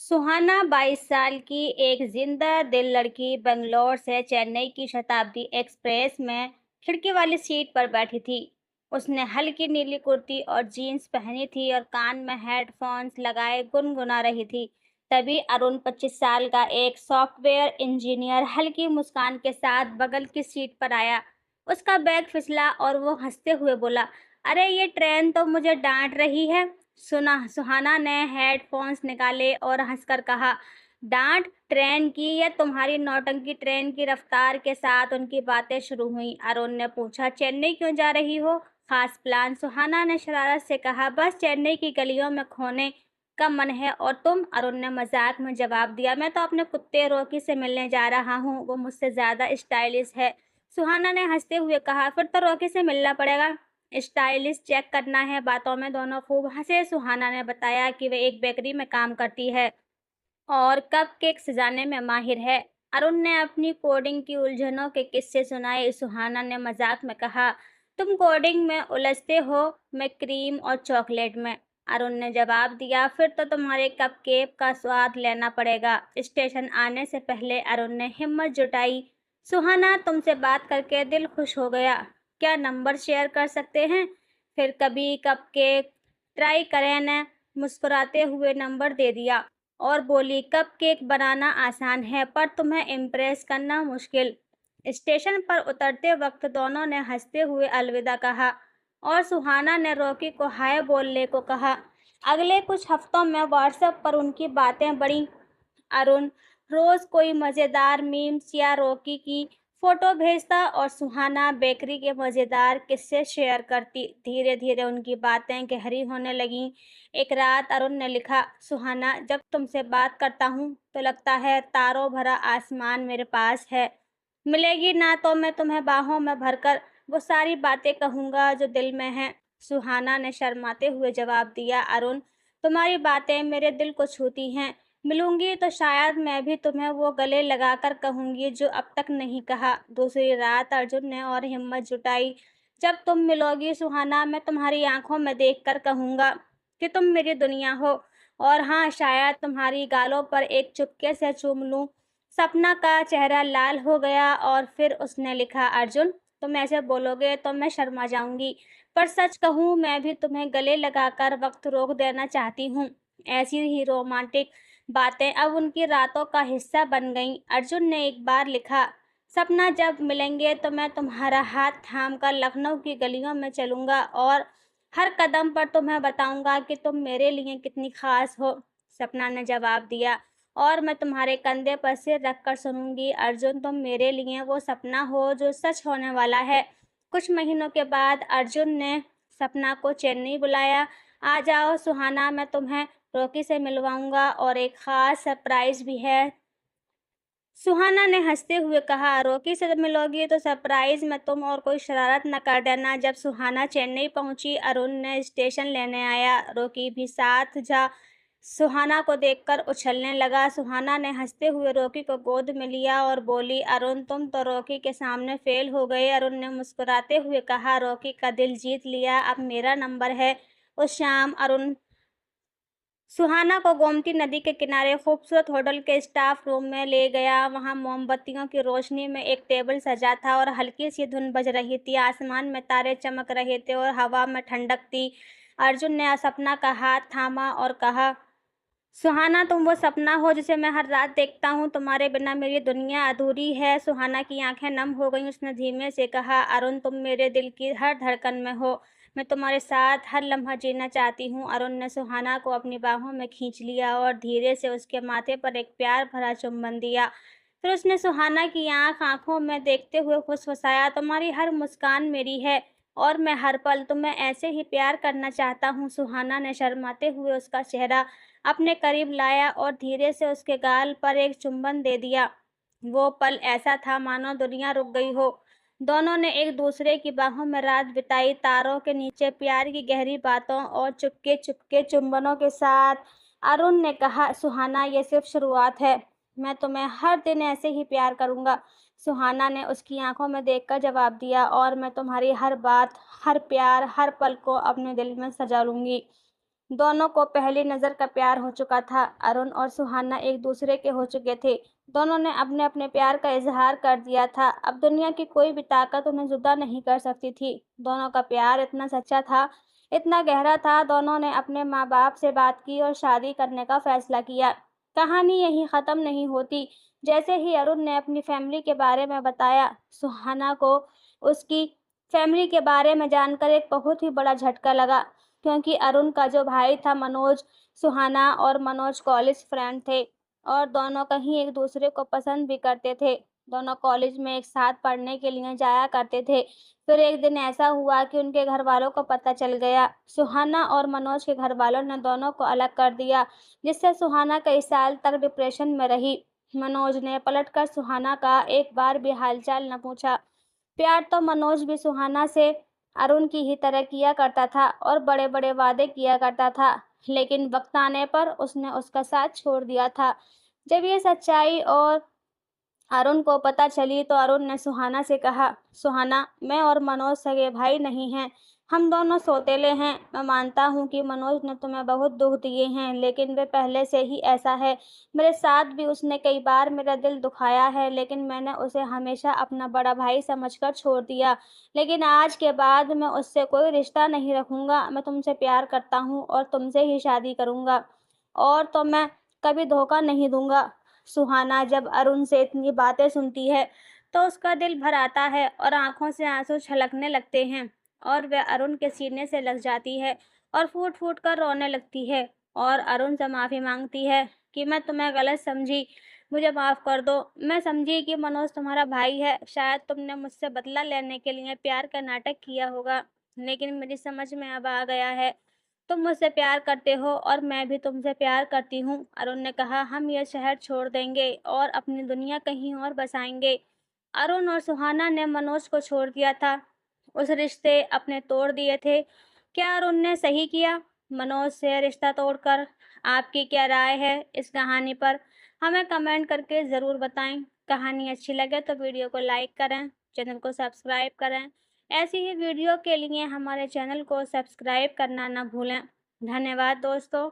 सुहाना 22 साल की एक जिंदा दिल लड़की बंगलौर से चेन्नई की शताब्दी एक्सप्रेस में खिड़की वाली सीट पर बैठी थी। उसने हल्की नीली कुर्ती और जीन्स पहनी थी और कान में हेडफोन्स लगाए गुनगुना रही थी। तभी अरुण 25 साल का एक सॉफ्टवेयर इंजीनियर हल्की मुस्कान के साथ बगल की सीट पर आया। उसका बैग फिसला और वो हंसते हुए बोला, अरे ये ट्रेन तो मुझे डांट रही है। सुना सुहाना ने हेडफोन्स निकाले और हंसकर कहा, डांट ट्रेन की या तुम्हारी नौटंकी ट्रेन की रफ्तार के साथ उनकी बातें शुरू हुई। अरुण ने पूछा, चेन्नई क्यों जा रही हो? खास प्लान? सुहाना ने शरारत से कहा, बस चेन्नई की गलियों में खोने का मन है। और तुम? अरुण ने मजाक में जवाब दिया, मैं तो अपने कुत्ते रॉकी से मिलने जा रहा हूँ, वो मुझसे ज्यादा स्टाइलिश है। सुहाना ने हंसते हुए कहा, फिर तो रॉकी से मिलना पड़ेगा। स्टाइलिश चेक करना है। बातों में दोनों खूब हंसे। सुहाना ने बताया कि वे एक बेकरी में काम करती है और कपकेक सजाने में माहिर है। अरुण ने अपनी कोडिंग की उलझनों के किस्से सुनाए। सुहाना ने मजाक में कहा, तुम कोडिंग में उलझते हो, मैं क्रीम और चॉकलेट में। अरुण ने जवाब दिया, फिर तो तुम्हारे कपकेक का स्वाद लेना पड़ेगा। स्टेशन आने से पहले अरुण ने हिम्मत जुटाई, सुहाना तुमसे बात करके दिल खुश हो गया, क्या नंबर शेयर कर सकते हैं? फिर कभी कपकेक ट्राई करें न। मुस्कुराते हुए नंबर दे दिया और बोली, कपकेक बनाना आसान है पर तुम्हें इम्प्रेस करना मुश्किल। स्टेशन पर उतरते वक्त दोनों ने हंसते हुए अलविदा कहा और सुहाना ने रॉकी को हाय बोलने को कहा। अगले कुछ हफ्तों में व्हाट्सएप पर उनकी बातें बढ़ी। अरुण रोज कोई मजेदार मीम्स या रॉकी की फोटो भेजता और सुहाना बेकरी के मजेदार किस्से शेयर करती। धीरे धीरे उनकी बातें गहरी होने लगीं। एक रात अरुण ने लिखा, सुहाना जब तुमसे बात करता हूँ तो लगता है तारों भरा आसमान मेरे पास है। मिलेगी ना तो मैं तुम्हें बाहों में भरकर वो सारी बातें कहूंगा जो दिल में हैं। सुहाना ने शर्माते हुए जवाब दिया, अरुण तुम्हारी बातें मेरे दिल को छूती हैं। मिलूंगी तो शायद मैं भी तुम्हें वो गले लगाकर कहूंगी जो अब तक नहीं कहा। दूसरी रात अर्जुन ने और हिम्मत जुटाई, जब तुम मिलोगी सुहाना मैं तुम्हारी आंखों में देखकर कहूंगा कि तुम मेरी दुनिया हो। और हाँ, शायद तुम्हारी गालों पर एक चुपके से चूम लूं। सपना का चेहरा लाल हो गया और फिर उसने लिखा, अर्जुन तुम ऐसे बोलोगे तो मैं शर्मा जाऊंगी, पर सच कहूँ मैं भी तुम्हें गले लगाकर वक्त रोक देना चाहती हूँ। ऐसी ही रोमांटिक बातें अब उनकी रातों का हिस्सा बन गईं। अर्जुन ने एक बार लिखा, सपना जब मिलेंगे तो मैं तुम्हारा हाथ थाम कर लखनऊ की गलियों में चलूंगा और हर कदम पर तुम्हें बताऊंगा कि तुम मेरे लिए कितनी खास हो। सपना ने जवाब दिया, और मैं तुम्हारे कंधे पर सिर रखकर सुनूंगी। अर्जुन तुम मेरे लिए वो सपना हो जो सच होने वाला है। कुछ महीनों के बाद अर्जुन ने सपना को चेन्नई बुलाया। आ जाओ सुहाना, मैं तुम्हें रॉकी से मिलवाऊंगा और एक खास सरप्राइज भी है। सुहाना ने हंसते हुए कहा, रॉकी से मिलोगी तो सरप्राइज में तुम और कोई शरारत न कर देना। जब सुहाना चेन्नई पहुंची, अरुण ने स्टेशन लेने आया। रॉकी भी साथ जा सुहाना को देखकर उछलने लगा। सुहाना ने हंसते हुए रॉकी को गोद में लिया और बोली, अरुण तुम तो रॉकी के सामने फेल हो गए। अरुण ने मुस्कुराते हुए कहा, रॉकी का दिल जीत लिया, अब मेरा नंबर है। उस शाम अरुण सुहाना को गोमती नदी के किनारे खूबसूरत होटल के स्टाफ रूम में ले गया। वहां मोमबत्तियों की रोशनी में एक टेबल सजा था और हल्की सी धुन बज रही थी। आसमान में तारे चमक रहे थे और हवा में ठंडक थी। अर्जुन ने सपना का हाथ थामा और कहा, सुहाना तुम वो सपना हो जिसे मैं हर रात देखता हूँ, तुम्हारे बिना मेरी दुनिया अधूरी है। सुहाना की आंखें नम हो गईं। उसने धीमे से कहा, अरुण तुम मेरे दिल की हर धड़कन में हो, मैं तुम्हारे साथ हर लम्हा जीना चाहती हूँ। अरुण ने सुहाना को अपनी बाहों में खींच लिया और धीरे से उसके माथे पर एक प्यार भरा चुम्बन दिया। फिर उसने सुहाना की आंखों में देखते हुए फुसफुसाया, तुम्हारी हर मुस्कान मेरी है और मैं हर पल तुम्हें ऐसे ही प्यार करना चाहता हूँ। सुहाना ने शर्माते हुए उसका चेहरा अपने करीब लाया और धीरे से उसके गाल पर एक चुंबन दे दिया। वो पल ऐसा था मानो दुनिया रुक गई हो। दोनों ने एक दूसरे की बाहों में रात बिताई, तारों के नीचे प्यार की गहरी बातों और चुपके चुपके चुंबनों के साथ। अरुण ने कहा, सुहाना ये सिर्फ शुरुआत है, मैं तुम्हें हर दिन ऐसे ही प्यार करूंगा। सुहाना ने उसकी आंखों में देखकर जवाब दिया, और मैं तुम्हारी हर बात, हर प्यार, हर पल को अपने दिल में सजा लूंगी। दोनों को पहली नज़र का प्यार हो चुका था। अरुण और सुहाना एक दूसरे के हो चुके थे। दोनों ने अपने अपने प्यार का इजहार कर दिया था। अब दुनिया की कोई भी ताकत उन्हें जुदा नहीं कर सकती थी। दोनों का प्यार इतना सच्चा था, इतना गहरा था। दोनों ने अपने माँ बाप से बात की और शादी करने का फैसला किया। कहानी यहीं ख़त्म नहीं होती। जैसे ही अरुण ने अपनी फैमिली के बारे में बताया, सुहाना को उसकी फैमिली के बारे में जानकर एक बहुत ही बड़ा झटका लगा, क्योंकि अरुण का जो भाई था मनोज, सुहाना और मनोज कॉलेज फ्रेंड थे और दोनों कहीं एक दूसरे को पसंद भी करते थे। दोनों कॉलेज में एक साथ पढ़ने के लिए जाया करते थे। फिर एक दिन ऐसा हुआ कि उनके घर वालों को पता चल गया। सुहाना और मनोज के घर वालों ने दोनों को अलग कर दिया, जिससे सुहाना कई साल तक डिप्रेशन में रही। मनोज ने पलटकर सुहाना का एक बार भी हालचाल न पूछा। प्यार तो मनोज भी सुहाना से अरुण की ही तरह किया करता था और बड़े-बड़े वादे किया करता था, लेकिन वक़्त आने पर उसने उसका साथ छोड़ दिया था। जब ये सच्चाई और अरुण को पता चली तो अरुण ने सुहाना से कहा, सुहाना, मैं और मनोज सगे भाई नहीं हैं, हम दोनों सौतेले हैं। मैं मानता हूँ कि मनोज ने तुम्हें बहुत दुख दिए हैं, लेकिन वे पहले से ही ऐसा है। मेरे साथ भी उसने कई बार मेरा दिल दुखाया है, लेकिन मैंने उसे हमेशा अपना बड़ा भाई समझकर छोड़ दिया। लेकिन आज के बाद मैं उससे कोई रिश्ता नहीं रखूंगा। मैं तुमसे प्यार करता हूँ और तुमसे ही शादी करूंगा, और तो मैं कभी धोखा नहीं दूंगा। सुहाना जब अरुण से इतनी बातें सुनती है, तो उसका दिल भर आता है और आँखों से आँसू छलकने लगते हैं, और वह अरुण के सीने से लग जाती है और फूट-फूट कर रोने लगती है और अरुण से माफ़ी माँगती है कि मैं तुम्हें गलत समझी, मुझे माफ़ कर दो। मैं समझी कि मनोज तुम्हारा भाई है, शायद तुमने मुझसे बदला लेने के लिए प्यार का नाटक किया होगा, लेकिन मेरी समझ में अब आ गया है, तुम मुझसे प्यार करते हो और मैं भी तुमसे प्यार करती हूँ। अरुण ने कहा, हम यह शहर छोड़ देंगे और अपनी दुनिया कहीं और बसाएंगे। अरुण और सुहाना ने मनोज को छोड़ दिया था, उस रिश्ते अपने तोड़ दिए थे। क्या अरुण ने सही किया मनोज से रिश्ता तोड़कर? आपकी क्या राय है इस कहानी पर? हमें कमेंट करके ज़रूर बताएं। कहानी अच्छी लगे तो वीडियो को लाइक करें, चैनल को सब्सक्राइब करें। ऐसी ही वीडियो के लिए हमारे चैनल को सब्सक्राइब करना ना भूलें। धन्यवाद दोस्तों।